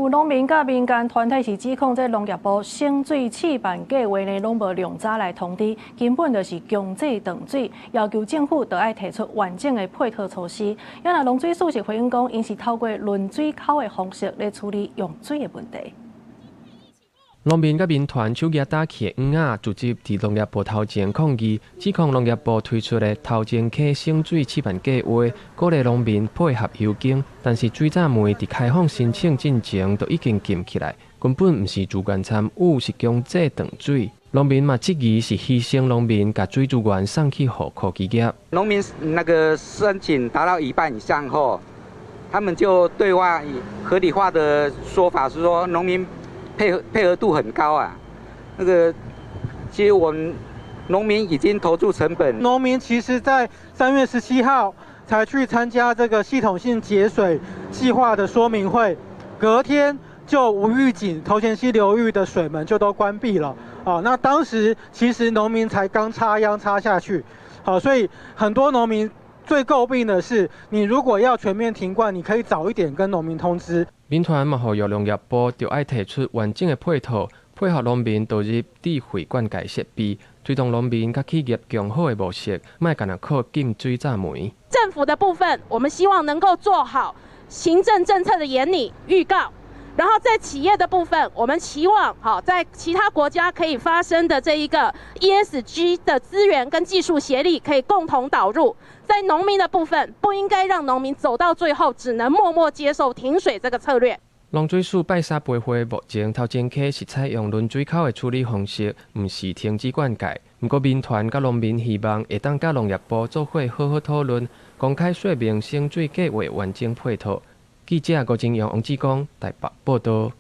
有农民甲民间团体是指控，这农业部省水试办计划呢，拢无量早来通知，根本就是强制断水，要求政府都要提出完整的配套措施。也那农水署是回应讲，因是透过论水口的方式来处理用水的问题。 农民甲民团手举打起的黄仔，聚集伫农业部头前抗议，指控农业部推出的头前溪省水试办计划，鼓励农民配合游经，但是水闸门伫开放申请进前都已经禁起来，根本毋是自愿参与，是强制断水。农民嘛质疑是牺牲农民，把水资源送去互科技业。农民那个申请达到一半以上后，他们就对外合理化的说法是说农民。 配合度很高啊，那个其实我们农民已经投注成本。农民其实在3月17号才去参加这个系统性节水计划的说明会，隔天就无预警头前溪流域的水门就都关闭了啊。那当时其实农民才刚插秧插下去，好，所以很多农民最诟病的是，你如果要全面停灌，你可以早一点跟农民通知。 民团嘛，呼吁农业部就要提出完整的配套，配合农民投入智慧灌溉设备，推动农民甲企业更好的模式，莫干那靠禁水闸门。政府的部分，我们希望能够做好行政政策的研拟预告。 然后在企业的部分，我们期望在其他国家可以发生的这一个 ESG 的资源跟技术协力可以共同导入。在农民的部分，不应该让农民走到最后只能默默接受停水这个策略。农水署拜沙培会目前头前溪是采用轮水口的处理方式，毋是停止灌溉。不过民团甲农民希望会当甲农业部做伙好好讨论，公开说明省水计划完整配套。 记者郭金阳、王志光台北报道。